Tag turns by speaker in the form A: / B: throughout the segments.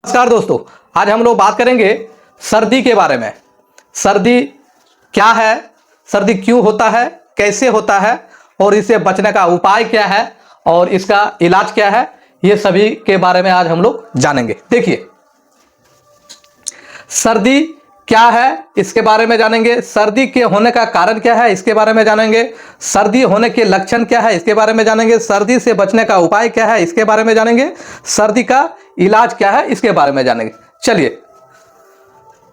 A: नमस्कार दोस्तों, आज हम लोग बात करेंगे सर्दी के बारे में। सर्दी क्या है, सर्दी क्यों होता है, कैसे होता है और इससे बचने का उपाय क्या है और इसका इलाज क्या है, ये सभी के बारे में आज हम लोग जानेंगे। देखिए, सर्दी क्या है इसके बारे में जानेंगे, सर्दी के होने का कारण क्या है इसके बारे में जानेंगे, सर्दी होने के लक्षण क्या है इसके बारे में जानेंगे, सर्दी से बचने का उपाय क्या है इसके बारे में जानेंगे, सर्दी का इलाज क्या है इसके बारे में जानेंगे। चलिए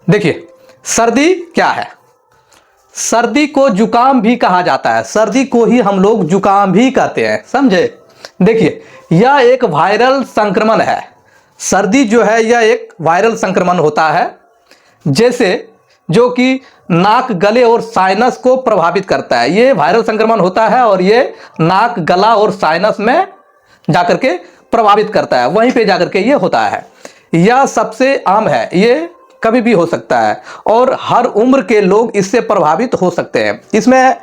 A: देखिए, सर्दी क्या है। सर्दी को जुकाम भी कहा जाता है, सर्दी को ही हम लोग जुकाम भी कहते हैं, समझे। देखिए, यह एक वायरल संक्रमण है। सर्दी जो है यह एक वायरल संक्रमण होता है, जैसे जो कि नाक, गले और साइनस को प्रभावित करता है। ये वायरल संक्रमण होता है और ये नाक, गला और साइनस में जाकर के प्रभावित करता है, वहीं पे जाकर के ये होता है। यह सबसे आम है, ये कभी भी हो सकता है और हर उम्र के लोग इससे प्रभावित हो सकते हैं। इसमें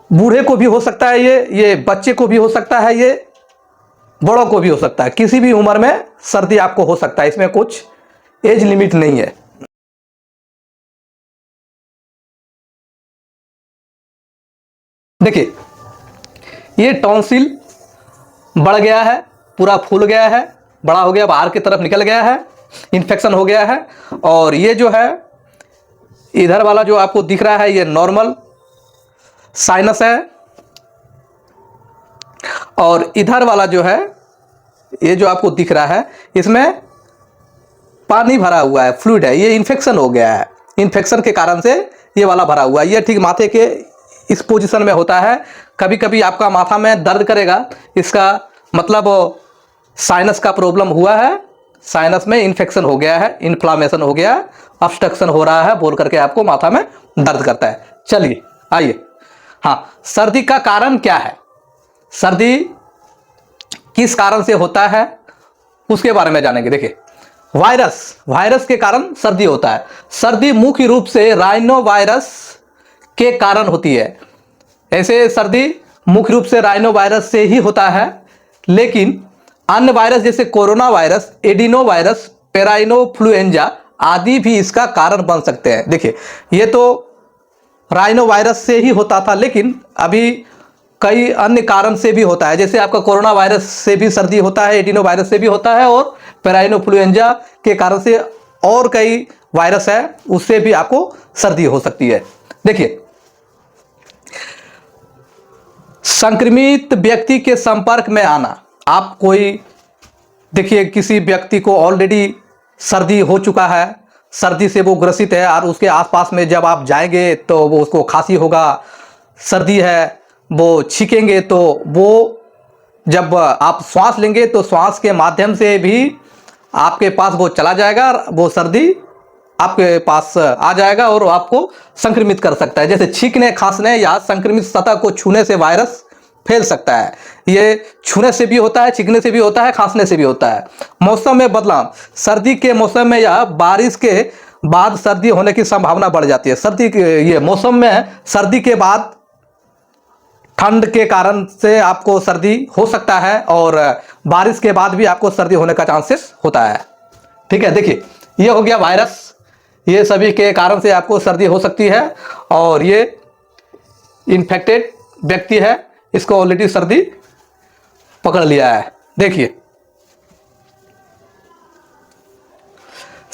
A: बूढ़े को भी हो सकता है, ये बच्चे को भी हो सकता है, ये बड़ों को भी हो सकता है। किसी भी उम्र में सर्दी आपको हो सकता है, इसमें कुछ एज लिमिट नहीं है। देखिए, ये टॉन्सिल बढ़ गया है, पूरा फूल गया है, बड़ा हो गया, बाहर की तरफ निकल गया है, इन्फेक्शन हो गया है। और ये जो है इधर वाला जो आपको दिख रहा है ये नॉर्मल साइनस है, और इधर वाला जो है ये जो आपको दिख रहा है इसमें पानी भरा हुआ है, फ्लूइड है, ये इन्फेक्शन हो गया है। इन्फेक्शन के कारण से ये वाला भरा हुआ है। ये ठीक माथे के इस पोजीशन में होता है। कभी कभी आपका माथा में दर्द करेगा, इसका मतलब साइनस का प्रॉब्लम हुआ है, साइनस में इन्फेक्शन हो गया है, इन्फ्लामेशन हो गया है, ऑब्स्ट्रक्शन हो रहा है बोल करके आपको माथा में दर्द करता है। चलिए आइए, हाँ, सर्दी का कारण क्या है, सर्दी किस कारण से होता है उसके बारे में जानेंगे। देखिए, वायरस के कारण सर्दी होता है। सर्दी मुख्य रूप से राइनो वायरस के कारण होती है। ऐसे सर्दी मुख्य रूप से राइनो वायरस से ही होता है, लेकिन अन्य वायरस जैसे कोरोना वायरस, एडिनो वायरस, पेराइनोफ्लुएंजा आदि भी इसका कारण बन सकते हैं। देखिए, ये तो राइनो वायरस से ही होता था, लेकिन अभी कई अन्य कारण से भी होता है। जैसे आपका कोरोना वायरस से भी सर्दी होता है, एडिनो वायरस से भी होता है, और पेराइनोफ्लुएंजा के कारण से और कई वायरस है उससे भी आपको सर्दी हो सकती है। देखिए, संक्रमित व्यक्ति के संपर्क में आना, आप कोई देखिए किसी व्यक्ति को ऑलरेडी सर्दी हो चुका है, सर्दी से वो ग्रसित है, और उसके आसपास में जब आप जाएंगे तो वो उसको खांसी होगा, सर्दी है, वो छींकेंगे तो वो जब आप श्वास लेंगे तो श्वास के माध्यम से भी आपके पास वो चला जाएगा, वो सर्दी आपके पास आ जाएगा और आपको संक्रमित कर सकता है। जैसे छींकने, खांसने या संक्रमित सतह को छूने से वायरस फैल सकता है। ये छूने से भी होता है, छींकने से भी होता है, खांसने से भी होता है। मौसम में बदलाव, सर्दी के मौसम में या बारिश के बाद सर्दी होने की संभावना बढ़ जाती है। सर्दी के ये मौसम में सर्दी के बाद ठंड के कारण से आपको सर्दी हो सकता है, और बारिश के बाद भी आपको सर्दी होने का चांसेस होता है। ठीक है, देखिए, ये हो गया वायरस, ये सभी के कारण से आपको सर्दी हो सकती है। और ये इन्फेक्टेड व्यक्ति है, इसको ऑलरेडी सर्दी पकड़ लिया है। देखिए,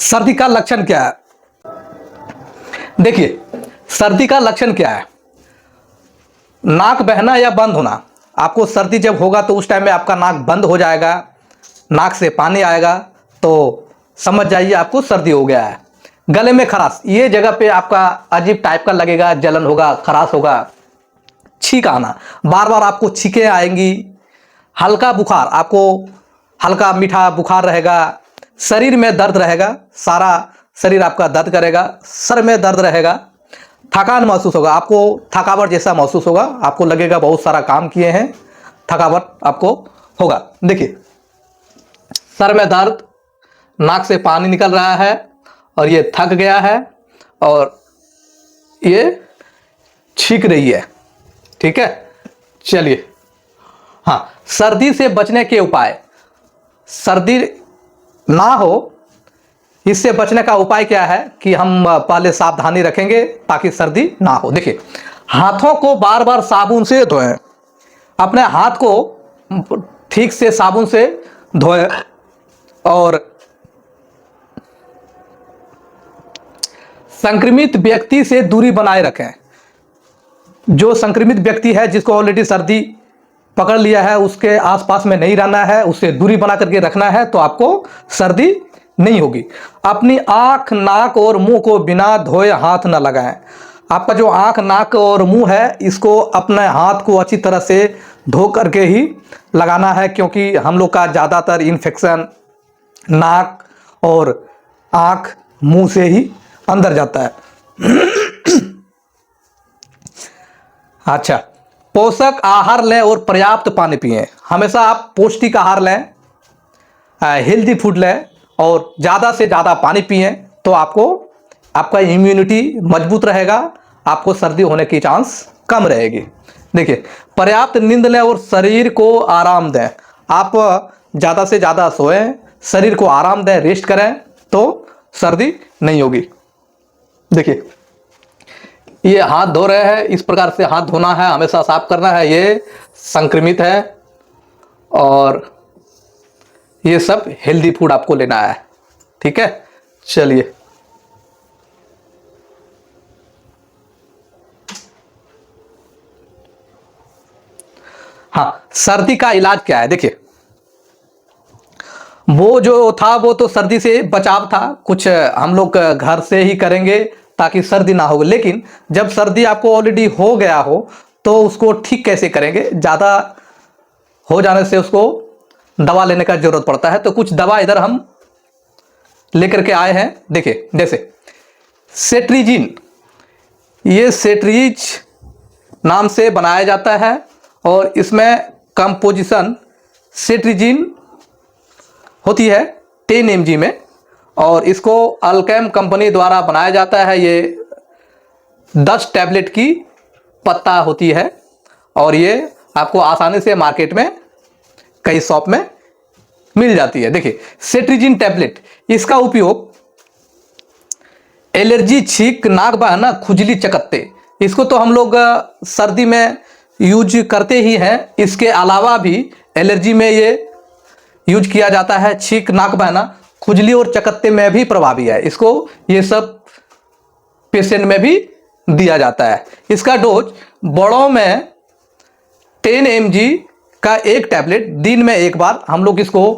A: सर्दी का लक्षण क्या है। देखिए, सर्दी का लक्षण क्या है, नाक बहना या बंद होना। आपको सर्दी जब होगा तो उस टाइम में आपका नाक बंद हो जाएगा, नाक से पानी आएगा, तो समझ जाइए आपको सर्दी हो गया है। गले में खराश, ये जगह पे आपका अजीब टाइप का लगेगा, जलन होगा, खराश होगा। छींक आना, बार बार आपको छींकें आएंगी। हल्का बुखार, आपको हल्का मीठा बुखार रहेगा। शरीर में दर्द रहेगा, सारा शरीर आपका दर्द करेगा, सर में दर्द रहेगा। थकान महसूस होगा, आपको थकावट जैसा महसूस होगा, आपको लगेगा बहुत सारा काम किए हैं, थकावट आपको होगा। देखिए, सर में दर्द, नाक से पानी निकल रहा है और ये थक गया है और ये छींक रही है। ठीक है, चलिए, हाँ, सर्दी से बचने के उपाय। सर्दी ना हो, इससे बचने का उपाय क्या है कि हम पहले सावधानी रखेंगे ताकि सर्दी ना हो। देखिए, हाथों को बार बार साबुन से धोएं, अपने हाथ को ठीक से साबुन से धोएं और संक्रमित व्यक्ति से दूरी बनाए रखें। जो संक्रमित व्यक्ति है, जिसको ऑलरेडी सर्दी पकड़ लिया है, उसके आसपास में नहीं रहना है, उससे दूरी बना करके रखना है, तो आपको सर्दी नहीं होगी। अपनी आंख, नाक और मुंह को बिना धोए हाथ न लगाएं। आपका जो आंख, नाक और मुंह है, इसको अपने हाथ को अच्छी तरह से धो करके ही लगाना है, क्योंकि हम लोग का ज़्यादातर इन्फेक्शन नाक और आंख, मुंह से ही अंदर जाता है। अच्छा, पोषक आहार लें और पर्याप्त पानी पिएं। हमेशा आप पौष्टिक आहार लें, हेल्दी फूड लें और ज़्यादा से ज़्यादा पानी पिएं, तो आपका इम्यूनिटी मजबूत रहेगा, आपको सर्दी होने की चांस कम रहेगी। देखिए, पर्याप्त नींद लें और शरीर को आराम दें। आप ज़्यादा से ज़्यादा सोएं, शरीर को आराम दें, रेस्ट करें, तो सर्दी नहीं होगी। देखिए, ये हाथ धो रहे हैं, इस प्रकार से हाथ धोना है, हमेशा साफ करना है। ये संक्रमित है और ये सब हेल्दी फूड आपको लेना है। ठीक है, चलिए। हाँ, सर्दी का इलाज क्या है? देखिए, वो जो था वो तो सर्दी से बचाव था, कुछ हम लोग घर से ही करेंगे ताकि सर्दी ना हो। लेकिन जब सर्दी आपको ऑलरेडी हो गया हो तो उसको ठीक कैसे करेंगे? ज़्यादा हो जाने से उसको दवा लेने का जरूरत पड़ता है, तो कुछ दवा इधर हम लेकर के आए हैं। देखिए, जैसे सेट्रिजिन, ये सेट्रीज नाम से बनाया जाता है और इसमें कंपोजिशन सेट्रिजिन होती है 10 mg में, और इसको अल्केम कंपनी द्वारा बनाया जाता है। ये 10 टैबलेट की पत्ता होती है और ये आपको आसानी से मार्केट में कई शॉप में मिल जाती है। देखिए, सेट्रिजिन टैबलेट, इसका उपयोग एलर्जी, छींक, नाक बहना, खुजली, चकत्ते, इसको तो हम लोग सर्दी में यूज करते ही हैं। इसके अलावा भी एलर्जी में ये यूज किया जाता है। छींक, नाक बहना, खुजली और चकत्ते में भी प्रभावी है। इसको ये सब पेशेंट में भी दिया जाता है। इसका डोज बड़ों में 10 mg का एक टैबलेट दिन में एक बार, हम लोग इसको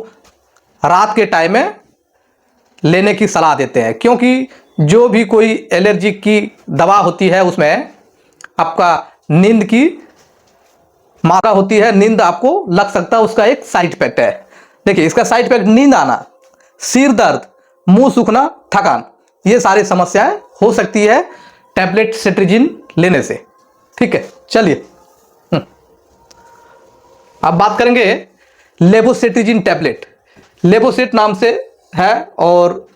A: रात के टाइम में लेने की सलाह देते हैं, क्योंकि जो भी कोई एलर्जी की दवा होती है उसमें आपका नींद की मात्रा होती है, नींद आपको लग सकता है, उसका एक साइड इफेक्ट है। देखिए, इसका साइड इफेक्ट नींद आना, सिर दर्द, मुंह सूखना, थकान, ये सारी समस्याएं हो सकती है टैबलेट सेट्रिजिन लेने से। ठीक है, चलिए अब बात करेंगे लेवोसेट्रिजिन टैबलेट। लेवोसेट नाम से है और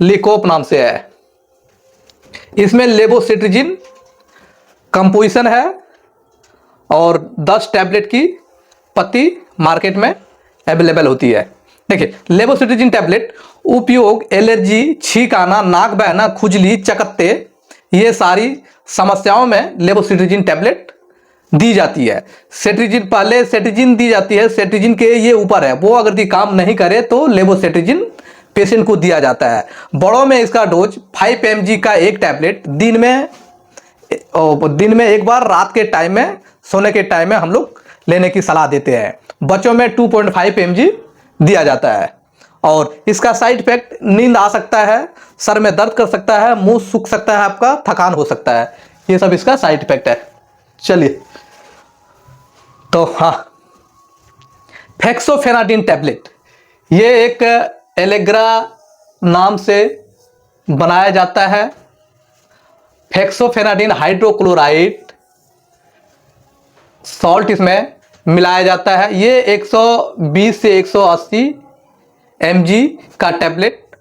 A: लिकोप नाम से है। इसमें लेवोसेट्रिजिन कंपोजिशन है और 10 टैबलेट की पत्ती मार्केट में अवेलेबल होती है। देखिए, लेवोसेट्रिजिन टैबलेट उपयोग एलर्जी, छींक आना, नाक बहना, खुजली, चकत्ते, ये सारी समस्याओं में लेवोसेट्रिजिन टैबलेट दी जाती है। सेट्रिजिन, पहले सेट्रिजिन दी जाती है, सेट्रिजिन के ये ऊपर है, वो अगर काम नहीं करे तो लेवोसेट्रिजिन पेशेंट को दिया जाता है। बड़ों में इसका डोज 5 mg का एक टैबलेट दिन में एक बार, रात के टाइम में, सोने के टाइम में हम लोग लेने की सलाह देते हैं। बच्चों में 2.5 mg दिया जाता है और इसका साइड इफेक्ट नींद आ सकता है, सर में दर्द कर सकता है, मुंह सूख सकता है, आपका थकान हो सकता है, ये सब इसका साइड इफेक्ट है। चलिए, तो हाँ, फेक्सोफेनाडिन टैबलेट, ये एक एलेग्रा नाम से बनाया जाता है। फेक्सोफेनाडिन हाइड्रोक्लोराइड सॉल्ट इसमें मिलाया जाता है। ये 120 से 180 mg का टैबलेट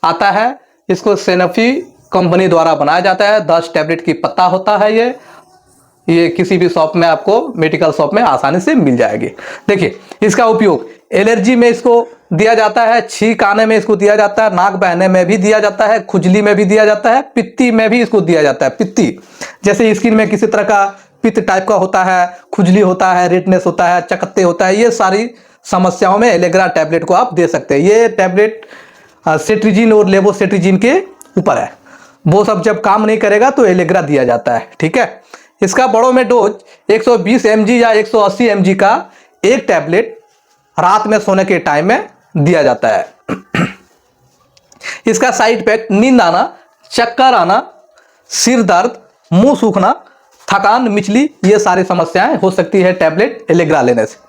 A: आता है। इसको सैनोफी कंपनी द्वारा बनाया जाता है। 10 टैबलेट की पत्ता होता है। ये किसी भी शॉप में, आपको मेडिकल शॉप में आसानी से मिल जाएगी। देखिए, इसका उपयोग एलर्जी में इसको दिया जाता है, छींक आने में इसको दिया जाता है, नाक बहने में भी दिया जाता है, खुजली में भी दिया जाता है, पित्ती में भी इसको दिया जाता है। पित्ती जैसे स्किन में किसी तरह का पित्त टाइप का होता है, खुजली होता है, रेडनेस होता है, चकत्ते होता है, ये सारी समस्याओं में एलेग्रा टैबलेट को आप दे सकते हैं। ये टैबलेट सेट्रिजिन और लेवोसेट्रिजिन के ऊपर है। वो सब जब काम नहीं करेगा तो एलेग्रा दिया जाता है। ठीक है, इसका बड़ों में डोज 120 mg या 180 mg का एक टैबलेट रात में सोने के टाइम में दिया जाता है। इसका साइड इफेक्ट नींद आना, चक्कर आना, सिर दर्द, मुंह सूखना, थकान, मिचली, ये सारी समस्याएं हो सकती है टैबलेट एलेग्रा लेने से।